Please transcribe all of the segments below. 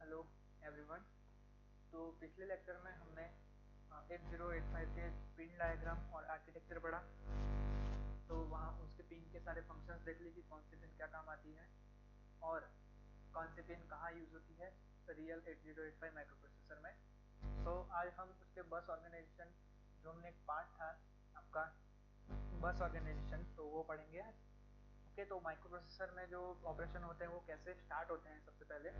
Hello everyone. तो पिछले lecture में हमने 8085 के पिन डायग्राम और आर्किटेक्चर पढ़ा। तो वहाँ उसके पिन के सारे फंक्शंस देख ली कि कौन सी पिन क्या काम आती है और कौन सी पिन कहाँ यूज़ होती है रियल 8085 माइक्रो प्रोसेसर में। तो आज हम उसके बस ऑर्गेनाइजेशन, जो हमने एक पार्ट था आपका बस ऑर्गेनाइजेशन, तो वो पढ़ेंगे आज। ओके, तो माइक्रो प्रोसेसर में जो ऑपरेशन होते हैं वो कैसे स्टार्ट होते हैं सबसे पहले,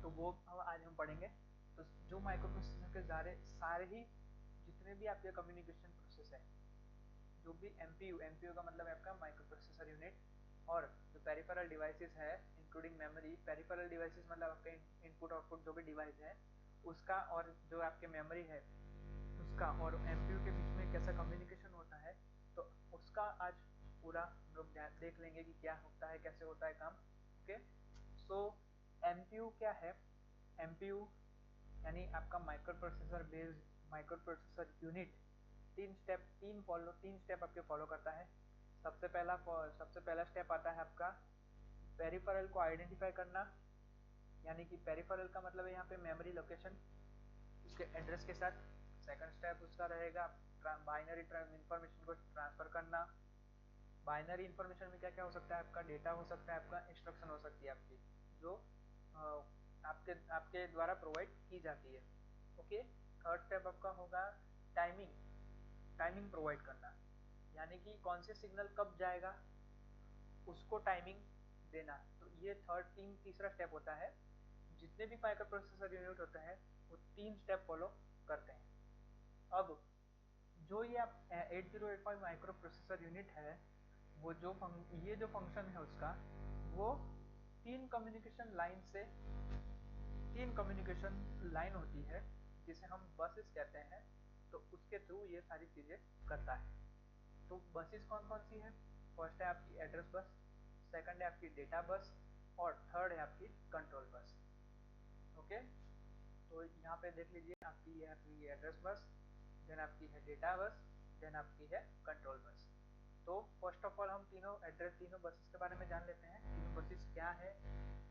तो वो आज हम पढ़ेंगे। तो जो माइक्रो प्रोसेसर के सारे ही जितने भी आपके कम्युनिकेशन प्रोसेस है, जो भी एमपीयू का मतलब है आपका माइक्रो प्रोसेसर यूनिट, और जो पेरिफेरल डिवाइसेस है इंक्लूडिंग मेमोरी, पेरिफेरल डिवाइसेस मतलब आपके इनपुट आउटपुट जो भी डिवाइस है उसका, और जो आपके मेमोरी है उसका, और एमपीयू के बीच में कैसा कम्युनिकेशन होता है, तो उसका आज पूरा हम लोग देख लेंगे कि क्या होता है, कैसे होता है काम। ओके, सो एमपीयू क्या है? एमपीयू यानी आपका micro processor based micro processor unit तीन स्टेप आपके फॉलो करता है। सबसे पहला स्टेप आता है आपका पेरिफेरल को आइडेंटिफाई करना, यानी कि पेरिफेरल का मतलब है यहाँ पे मेमोरी लोकेशन उसके एड्रेस के साथ। सेकंड स्टेप उसका रहेगा बाइनरी इंफॉर्मेशन को ट्रांसफर करना। बाइनरी इंफॉर्मेशन में क्या क्या हो सकता है? आपका डेटा हो सकता है, आपका इंस्ट्रक्शन हो सकती है आपकी, जो आपके आपके द्वारा प्रोवाइड की जाती है। ओके, थर्ड स्टेप आपका होगा टाइमिंग टाइमिंग प्रोवाइड करना, यानी कि कौन से सिग्नल कब जाएगा उसको टाइमिंग देना। तो ये तीसरा स्टेप होता है। जितने भी माइक्रो प्रोसेसर यूनिट होते हैं वो तीन स्टेप फॉलो करते हैं। अब जो ये आप 8085 माइक्रो प्रोसेसर यूनिट है, वो ये जो फंक्शन है उसका, वो तीन कम्युनिकेशन लाइन होती है जिसे हम बसेस कहते हैं। तो उसके थ्रू ये सारी चीज़ें करता है। तो बसेस कौन कौन सी है? फर्स्ट है आपकी एड्रेस बस, सेकंड है आपकी डेटा बस, और थर्ड है आपकी कंट्रोल बस। ओके, तो यहाँ पे देख लीजिए, आपकी एड्रेस बस, देन आपकी है डेटा बस, देन आपकी है कंट्रोल बस। तो फर्स्ट ऑफ ऑल हम तीनों बसेस के बारे में जान लेते हैं। तीनों बसेस क्या है,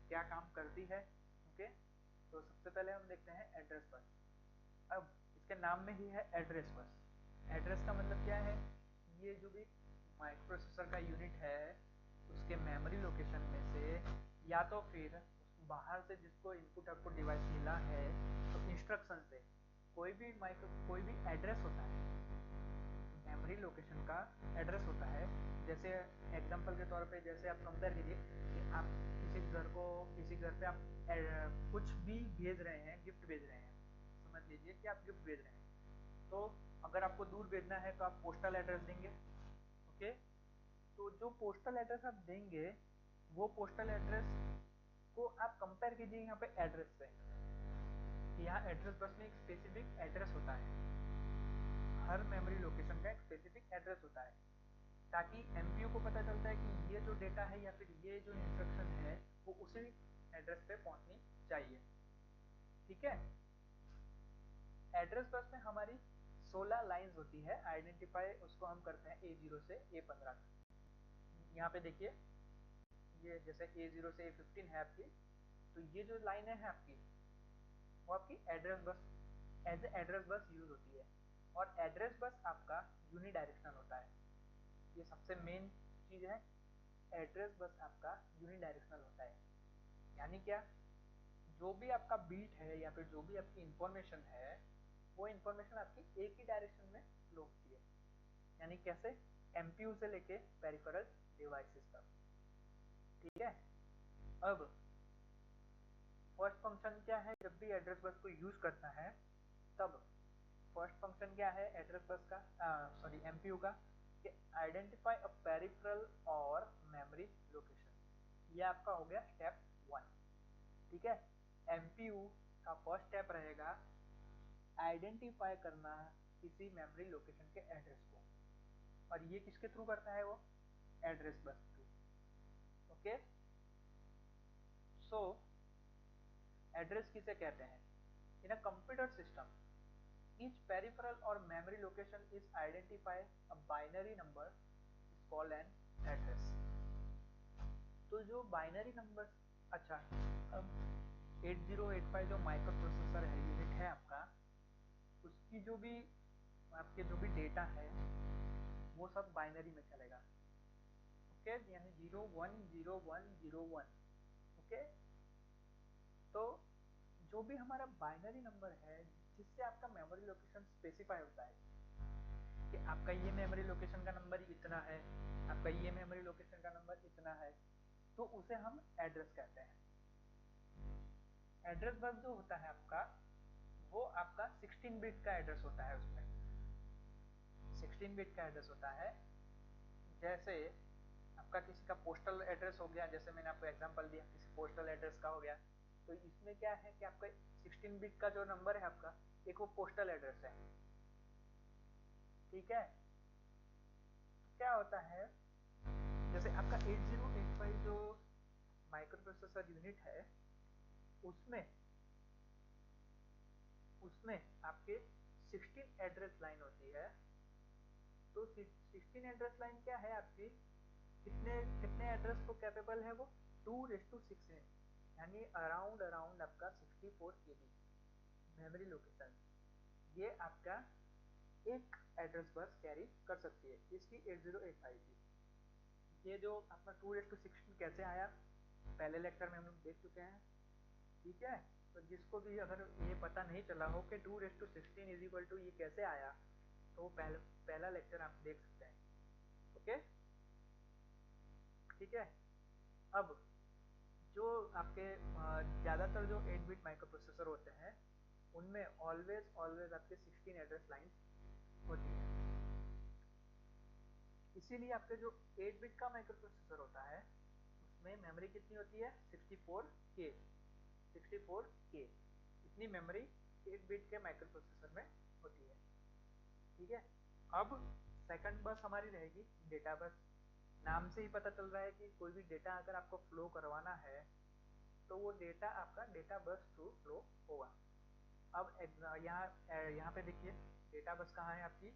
क्या काम करती है। ओके, तो सबसे पहले हम देखते हैं एड्रेस बस। अब इसके नाम में ही है एड्रेस बस। एड्रेस का मतलब क्या है? ये जो भी माइक्रो प्रोसेसर का यूनिट है उसके मेमोरी लोकेशन में से, या तो फिर बाहर से जिसको इनपुट आउटपुट डिवाइस मिला है, तो इंस्ट्रक्शन से कोई भी एड्रेस होता है, मेमोरी लोकेशन का एड्रेस होता है। जैसे एग्जांपल के तौर पे, जैसे आप कंपेयर कीजिए कि आप किसी घर पे आप कुछ भी भेज रहे हैं, गिफ्ट भेज रहे हैं। समझ लीजिए कि आप गिफ्ट भेज रहे हैं, तो अगर आपको दूर भेजना है तो आप पोस्टल एड्रेस देंगे। ओके, तो जो पोस्टल एड्रेस आप देंगे, वो पोस्टल एड्रेस को आप कंपेयर कीजिए यहाँ पे एड्रेस से। यहाँ एड्रेस बस में एक स्पेसिफिक एड्रेस होता है, हर मेमोरी लोकेशन का एक स्पेसिफिक एड्रेस होता है, ताकि एमपीयू को पता चलता है कि ये जो डेटा है या फिर ये जो इंस्ट्रक्शन है वो उसी एड्रेस पे पहुंचनी चाहिए। ठीक है, एड्रेस बस में हमारी 16 लाइंस होती है। आइडेंटिफाई उसको हम करते हैं A0 से A15 तक। यहाँ पे देखिए, ये जैसे A0 से A15 है आपकी, तो ये जो लाइनें हैं आपकी, वो आपकी address bus as address bus use होती है। और एड्रेस बस आपका यूनिडायरेक्शनल होता है, ये सबसे मेन चीज है। एड्रेस बस आपका यूनिडायरेक्शनल होता है, यानी क्या? जो भी आपका बीट है या फिर जो भी आपकी इंफॉर्मेशन है, वो इंफॉर्मेशन आपकी एक ही डायरेक्शन में फ्लो होती है। यानी कैसे? एमपीयू से लेके पेरिफेरल डिवाइसेस तक। ठीक है, अब फर्स्ट फंक्शन क्या है जब भी एड्रेस बस को यूज करता है? तब फर्स्ट फंक्शन क्या है एड्रेस बस का, एमपीयू का, कि आइडेंटिफाई अ पेरिफेरल और मेमोरी लोकेशन। ये आपका हो गया स्टेप 1। ठीक है, एमपीयू का फर्स्ट स्टेप रहेगा आइडेंटिफाई करना किसी मेमोरी लोकेशन के एड्रेस को, और ये किसके थ्रू करता है? वो एड्रेस बस थ्रू। ओके, सो एड्रेस किसे कहते हैं? In a computer system each peripheral or memory location is identified a binary number is called an address। तो जो बाइनरी नंबर, अच्छा, अब 8085 जो माइक्रो प्रोसेसर है, यूनिट है आपका, उसकी जो भी आपके जो भी डेटा है वो सब बाइनरी में चलेगा। ओके, यानी 010101। ओके, तो जो भी हमारा बाइनरी नंबर है जिससे आपका मेमोरी लोकेशन स्पेसिफाई होता है कि आपका ये मेमोरी लोकेशन का नंबर इतना है, आपका ये मेमोरी लोकेशन का नंबर इतना है, तो उसे हम एड्रेस कहते हैं। एड्रेस बस जो होता है आपका, वो आपका 16 बिट का एड्रेस होता है। उसमें 16 बिट का एड्रेस होता है। जैसे आपका किसी का पोस्टल एड्रेस हो गया, जैसे मैंने आपको एग्जांपल दिया किसी पोस्टल एड्रेस का हो गया, तो इसमें क्या है कि आपका 16 बिट का जो नंबर है आपका, एक वो पोस्टल एड्रेस है। ठीक है, क्या होता है, जैसे आपका 8085 जो माइक्रो प्रोसेसर यूनिट है, उसमें उसमें आपके 16 एड्रेस लाइन होती है। तो 16 एड्रेस लाइन क्या है आपकी, कितने कितने एड्रेस को कैपेबल है वो, 2:16, यानी अराउंड अराउंड आपका 64 KB मेमोरी लोकेशन ये आपका एक एड्रेस बस कैरी कर सकती है इसकी 8085 की। ये जो अपना 2:16 कैसे आया, पहले लेक्चर में हम लोग देख चुके हैं। ठीक है, तो जिसको भी अगर ये पता नहीं चला हो कि 2:16 इज इक्वल टू ये कैसे आया, तो वो पहला लेक्चर आप देख सकते हैं। ओके, ठीक है। अब जो आपके ज़्यादातर जो 8 बिट माइक्रो प्रोसेसर होते हैं, उनमें ऑलवेज ऑलवेज आपके 16 एड्रेस लाइन्स होती है। इसीलिए आपके जो 8 बिट का माइक्रो प्रोसेसर होता है, उसमें मेमोरी कितनी होती है, 64K। 64K इतनी मेमोरी 8 बिट के माइक्रो प्रोसेसर में होती है। ठीक है, अब सेकंड बस हमारी रहेगी डेटा बस। नाम से ही पता चल रहा है कि कोई भी डेटा अगर आपको फ्लो करवाना है, तो वो डेटा आपका डेटा बस थ्रू फ्लो होगा। अब यहाँ पे देखिए, डेटा बस कहाँ है आपकी,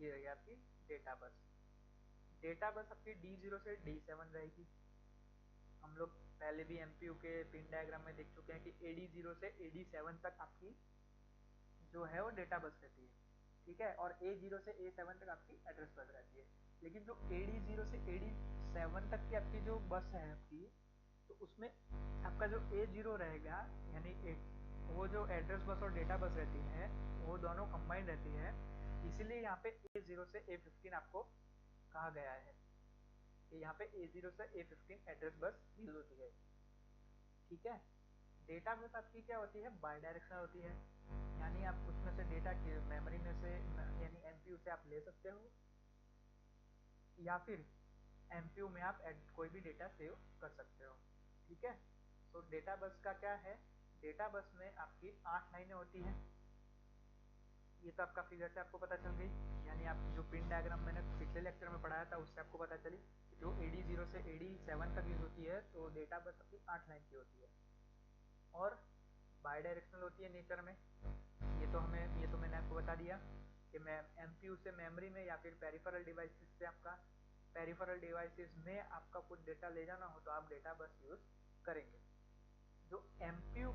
ये रही आपकी डेटा बस। डेटा बस आपकी D0 से D7 रहेगी। हम लोग पहले भी MPU के पिन डायग्राम में देख चुके हैं कि AD0 से AD7 तक आपकी जो है वो डेटा बस रहती है। ठीक है, और A0 से A7 तक आपकी एड्रेस बस रहती है। लेकिन जो AD0 से AD7 तक की आपकी जो बस है आपकी, तो उसमें आपका जो A0 रहेगा, यानी वो जो एड्रेस बस और डेटा बस रहती है वो दोनों कंबाइंड रहती है। इसीलिए यहाँ पे A0 से A15 आपको कहा गया है कि यहाँ पे A0 से A15 एड्रेस बस यूज होती है। ठीक है, डेटा बस आपकी क्या होती है, बाई डायरेक्शनल होती है, यानी आप उसमें से डेटा की मेमोरी में से यानी MPU से आप ले सकते हो, या फिर MPU में आप कोई भी डेटा सेव कर सकते हो। ठीक है, तो डेटा बस का क्या है, डेटा बस में आपकी 8 लाइनें होती हैं। ये तो आपका फिगर से आपको पता चल गई, यानी आप जो पिन डायग्राम मैंने पिछले लेक्चर में पढ़ाया था उससे आपको पता चली जो AD0 से AD7 तक यूज होती है, तो डेटा बस आपकी 8 लाइन की होती है और बाई डायरेक्शनल होती है नेचर में। ये तो मैंने आपको बता दिया कि मैं MPU से मेमोरी में या फिर पेरिफेरल डिवाइसेस से आपका पेरिफेरल डिवाइसेस में आपका कुछ डेटा ले जाना हो तो आप डेटा बस यूज करेंगे। जो MPU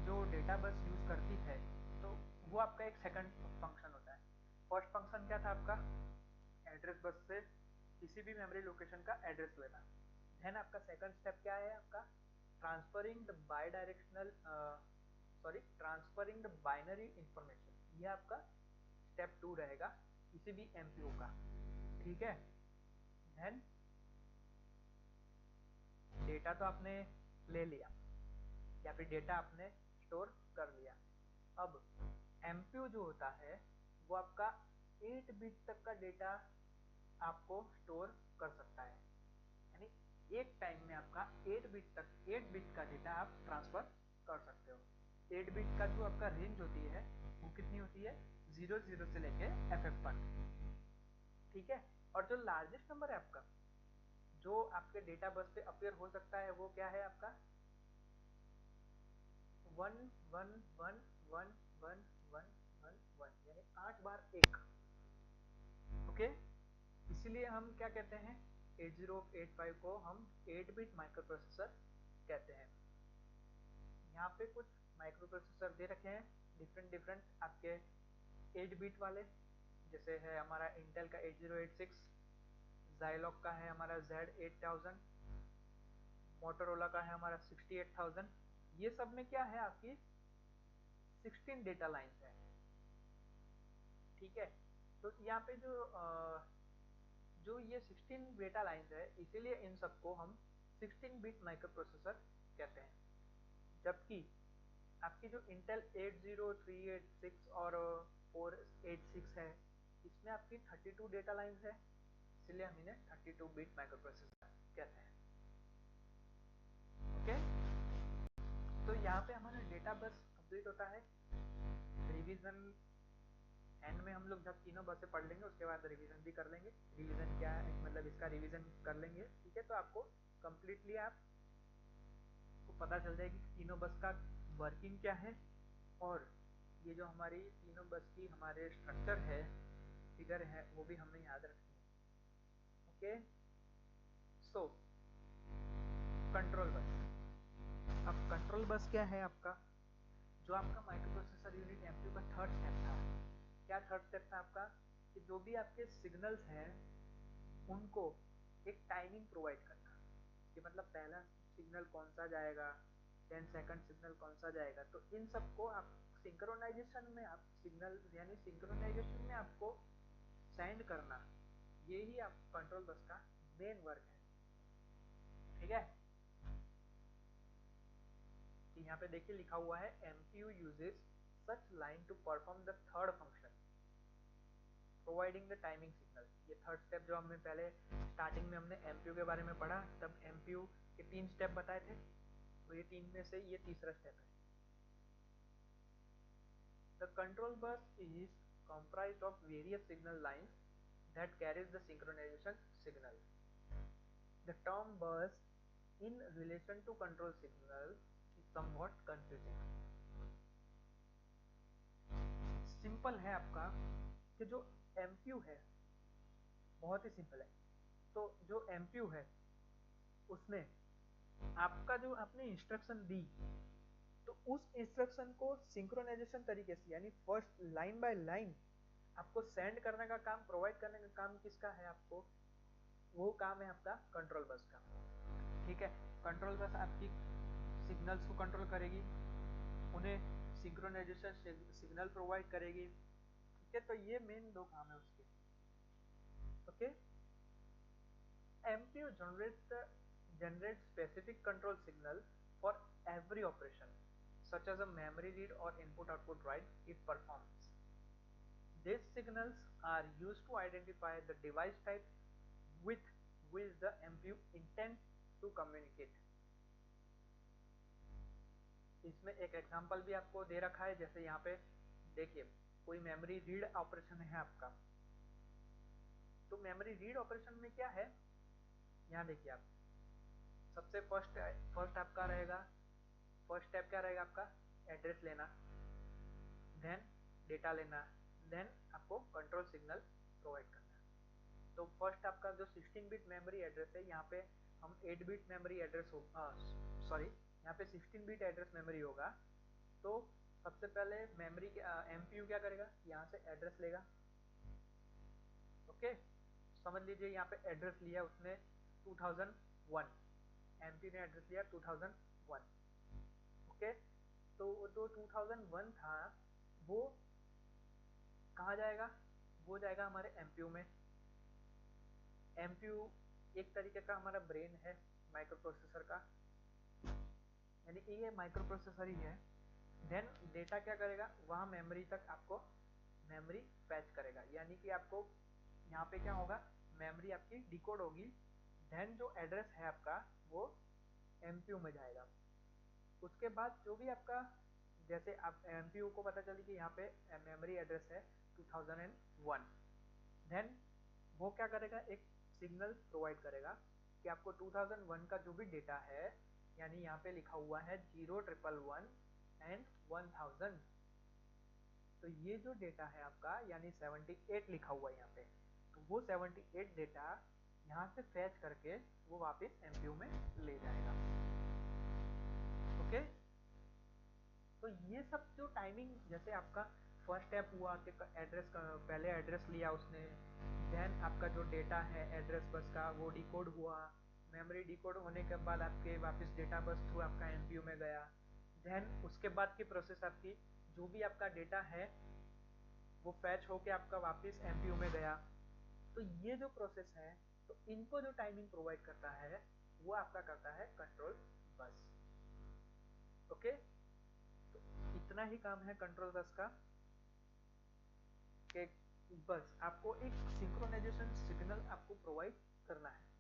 जो डेटा बस यूज करती है, तो वो आपका एक सेकंड फंक्शन होता है। फर्स्ट फंक्शन क्या था आपका, एड्रेस बस से किसी भी मेमोरी लोकेशन का एड्रेस लेना। देन आपका सेकंड स्टेप क्या है, आपका transferring the by directional transferring the binary information. ये आपका स्टेप 2 रहेगा किसी भी MPU का। ठीक है, देन डेटा तो आपने ले लिया या फिर डेटा आपने स्टोर कर लिया। अब MPU जो होता है वो आपका 8 बिट तक का डेटा आपको स्टोर कर सकता है, यानी एक टाइम में आपका 8 बिट का डेटा आप ट्रांसफर कर सकते हो। 8 बिट का जो आपका रेंज होती है वो कितनी होती है, 00 से लेके FF तक। ठीक है, और जो लार्जेस्ट नंबर है आपका जो आपके डेटा बस पे अपीयर हो सकता है वो क्या है आपका 1111111, यानी 8 बार 1। ओके, इसीलिए हम क्या कहते हैं, 8085 को हम 8 बिट माइक्रो प्रोसेसर कहते हैं। यहाँ पे कुछ माइक्रो प्रोसेसर दे रखे हैं डिफरेंट आपके 8 बिट वाले, जैसे है हमारा इंटेल का 8086, ज़ाइलॉग का है हमारा Z8000, मोटोरोला का है हमारा 68000। ये सब में क्या है, आपकी 16 डेटा लाइन्स है, ठीक है। तो यहाँ पे जो ये 16 डेटा लाइन्स है, इसीलिए इन सबको हम 16 बिट माइक्रो प्रोसेसर कहते हैं। जबकि आपकी जो इंटेल 80386 और 486 है, इसमें आपकी 32 डेटा लाइन्स है, इसलिए हम इन्हें 32 बिट माइक्रो प्रोसेसर कहते हैं। ओके, तो यहाँ पे हमारा डेटा बस कंप्लीट होता है। रिवीजन एंड में हम लोग जब तीनों बसें पढ़ लेंगे, उसके बाद रिवीजन भी कर लेंगे। रिवीजन क्या है, मतलब इसका रिवीजन कर लेंगे, ठीक है। तो आपको कंप्लीटली आपको पता चल जाएगी कि तीनों बस का वर्किंग क्या है, और ये जो हमारी तीनों बस की हमारे स्ट्रक्चर है, फिगर है, वो भी हमें याद रखनी है। Okay, so control bus. अब कंट्रोल बस क्या है आपका, जो आपका माइक्रो प्रोसेसर यूनिट एमपीयू का थर्ड स्टेप था। क्या थर्ड स्टेप था आपका, कि जो भी आपके सिग्नल्स हैं उनको एक टाइमिंग प्रोवाइड करना, कि मतलब पहला सिग्नल कौन सा जाएगा, 10 सेकंड सिग्नल कौन सा जाएगा। तो इन सबको आप सिंक्रोनाइजेशन में, आप सिग्नल यानी सिंक्रोनाइजेशन में आपको सेंड करना, यही आप कंट्रोल बस का मेन वर्क है, ठीक है। यहाँ पे देखिए लिखा हुआ है MPU uses such line to perform the third function providing the timing signal। ये थर्ड स्टेप जो हमने पहले स्टार्टिंग में हमने MPU के बारे में पढ़ा, तब MPU के 3 स्टेप बताए थे, तो ये 3 में से ये तीसरा स्टेप है। The control bus is comprised of various signal lines that carries the synchronization signal। The term bus in relation to control signal is somewhat confusing। Simple है आपका कि जो MPU है बहुत ही सिंपल है। तो जो MPU है उसमें आपका जो आपने इंस्ट्रक्शन दी, तो उस इंस्ट्रक्शन को सिंक्रोनाइजेशन तरीके से, यानी फर्स्ट लाइन बाय लाइन आपको सेंड करने का काम, प्रोवाइड करने का काम किसका है, आपको वो काम है आपका कंट्रोल बस का, ठीक है। कंट्रोल बस आपकी सिग्नल्स को कंट्रोल करेगी, उन्हें सिंक्रोनाइजेशन सिग्नल प्रोवाइड करेगी, ठीक है। तो ये मेन दो काम है उसके। Okay, MPU generates specific control signal for every operation, such as a memory read or input-output write it performs. These signals are used to identify the device type with which the MPU intends to communicate। इसमें एक example भी आपको दे रखा है, जैसे यहाँ पे देखिए कोई मेमोरी रीड ऑपरेशन है आपका, तो मेमोरी रीड ऑपरेशन में क्या है, यहाँ देखिए आप सबसे फर्स्ट आपका रहेगा, फर्स्ट स्टेप क्या रहेगा आपका, एड्रेस लेना, देन डेटा लेना, देन आपको कंट्रोल सिग्नल प्रोवाइड करना। तो फर्स्ट आपका जो 16 बिट मेमोरी एड्रेस है, यहाँ पे हम 8 बिट मेमोरी एड्रेस हो, सॉरी यहाँ पे 16 बिट एड्रेस मेमोरी होगा। तो सबसे पहले मेमोरी MPU क्या करेगा, यहाँ से एड्रेस लेगा। ओके, समझ लीजिए यहाँ पे एड्रेस लिया उसने 2001, MPU ने एड्रेस लिया 2001। ओके, तो जो 2001 था वो कहाँ जाएगा, वो जाएगा हमारे MPU में। MPU एक तरीके का हमारा ब्रेन है माइक्रो प्रोसेसर का, यानी कि ये माइक्रो प्रोसेसर ही है। देन डेटा क्या करेगा, वहाँ मेमोरी तक आपको मेमोरी फैच करेगा, यानी कि आपको यहाँ पे क्या होगा, मेमोरी आपकी डिकोड होगी। देन जो एड्रेस है आपका वो MPU में जाएगा। उसके बाद जो भी आपका, जैसे आप MPU को पता चली कि यहाँ पे मेमोरी एड्रेस है 2001, देन वो क्या करेगा, एक सिग्नल प्रोवाइड करेगा कि आपको 2001 का जो भी डेटा है, यानी यहाँ पे लिखा हुआ है 0111 एंड 1000, तो ये जो डेटा है आपका यानी 78 लिखा हुआ है यहाँ पे, तो वो 78 डेटा यहाँ से फैच करके वो वापस MPU में ले जाएगा। ओके, ये सब जो टाइमिंग, जैसे आपका फर्स्ट स्टेप हुआ कि एड्रेस का पहले एड्रेस लिया उसने, देन आपका जो डेटा है एड्रेस बस का वो डिकोड हुआ, मेमोरी डिकोड होने के बाद आपके वापस डेटा बस थ्रू आपका एमपीयू में गया, देन उसके बाद की प्रोसेस आपकी जो भी आपका डेटा है वो फैच होके आपका वापस एमपीयू में गया। तो ये जो प्रोसेस है, तो इनको जो टाइमिंग प्रोवाइड करता है वो आपका करता है कंट्रोल बस। ओके, तो इतना ही काम है कंट्रोल बस का कि बस आपको एक सिंक्रोनाइजेशन सिग्नल आपको प्रोवाइड करना है।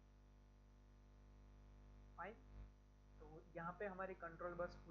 फाइन, तो यहाँ पे हमारी कंट्रोल बस